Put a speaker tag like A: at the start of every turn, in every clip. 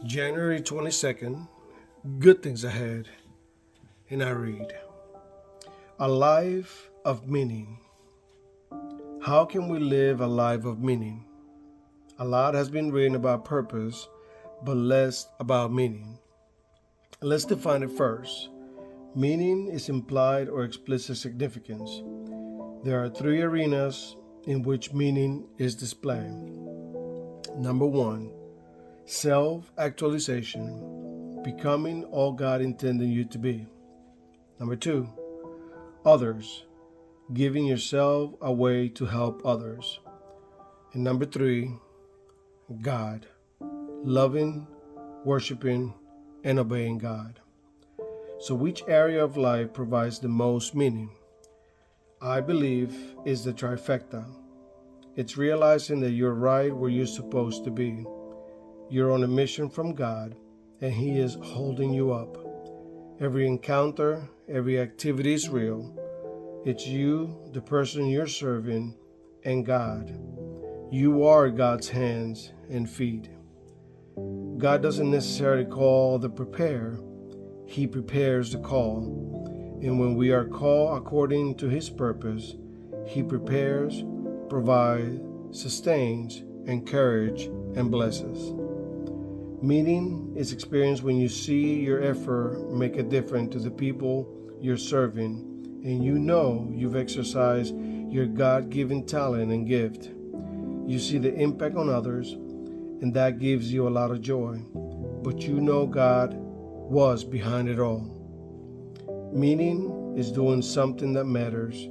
A: January 22nd, Good Things Ahead, and I read, A Life of Meaning. How can we live a life of meaning? A lot has been written about purpose, but less about meaning. Let's define it first. Meaning is implied or explicit significance. There are three arenas in which meaning is displayed. Number one, self-actualization, becoming all God intended you to be. Number two, others, giving yourself away to help others. And number three, God, loving, worshiping, and obeying God. So which area of life provides the most meaning? I believe is the trifecta. It's realizing that you're right where you're supposed to be. You're on a mission from God, and He is holding you up. Every encounter, every activity is real. It's you, the person you're serving, and God. You are God's hands and feet. God doesn't necessarily call the prepare. He prepares the call. And when we are called according to His purpose, He prepares, provides, sustains, encourages, and blesses. Meaning is experienced when you see your effort make a difference to the people you're serving, and you know you've exercised your God-given talent and gift. You see the impact on others, and that gives you a lot of joy. But you know God was behind it all. Meaning is doing something that matters.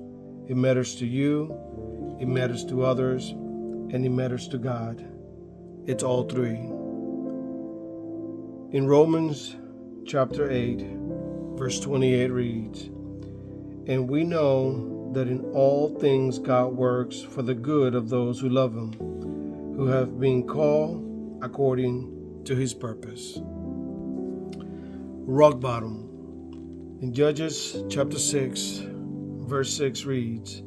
A: It matters to you, it matters to others, and it matters to God. It's all three. In Romans chapter 8, verse 28 reads, And we know that in all things God works for the good of those who love Him, who have been called according to His purpose. Rock bottom. In Judges chapter 6, verse 6 reads,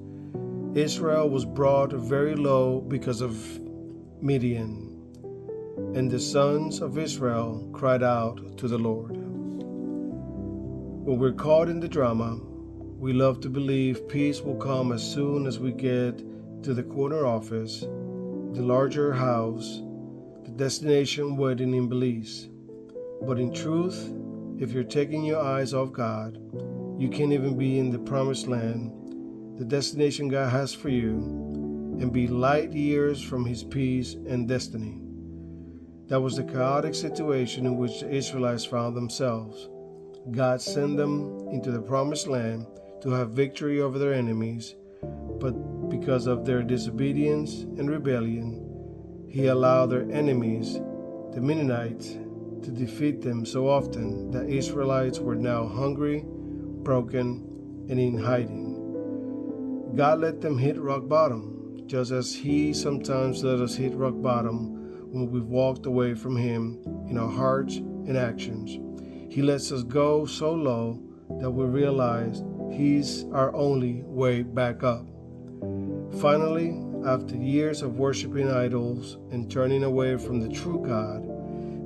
A: Israel was brought very low because of Midian, and the sons of Israel cried out to the Lord. When we're caught in the drama, we love to believe peace will come as soon as we get to the corner office, the larger house, the destination wedding in Belize. But in truth, if you're taking your eyes off God, you can't even be in the promised land, the destination God has for you, and be light years from His peace and destiny. That was the chaotic situation in which the Israelites found themselves. God sent them into the promised land to have victory over their enemies, but because of their disobedience and rebellion, He allowed their enemies, the Mennonites, to defeat them so often that Israelites were now hungry, broken, and in hiding. God let them hit rock bottom, just as He sometimes let us hit rock bottom when we've walked away from Him in our hearts and actions. He lets us go so low that we realize He's our only way back up. Finally, after years of worshiping idols and turning away from the true God,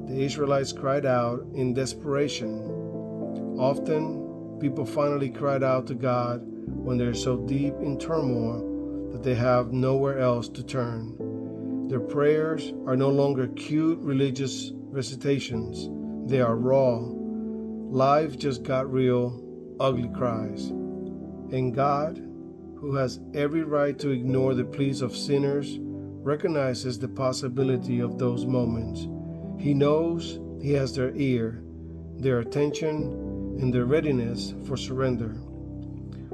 A: the Israelites cried out in desperation. Often, people finally cried out to God when they're so deep in turmoil that they have nowhere else to turn. Their prayers are no longer cute religious recitations. They are raw. Life just got real, ugly cries. And God, who has every right to ignore the pleas of sinners, recognizes the possibility of those moments. He knows He has their ear, their attention, and their readiness for surrender.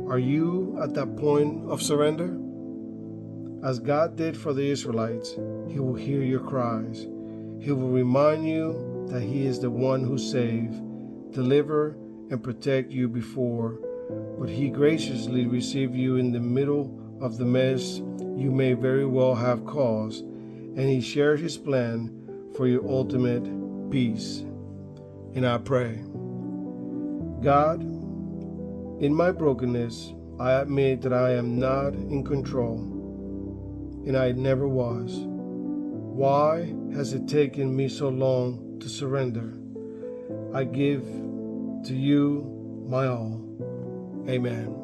A: Are you at that point of surrender? As God did for the Israelites, He will hear your cries. He will remind you that He is the one who saved, deliver, and protect you before, but He graciously received you in the middle of the mess you may very well have caused, and He shared His plan for your ultimate peace. And I pray, God, in my brokenness, I admit that I am not in control, and I never was. Why has it taken me so long to surrender? I give to you my all. Amen.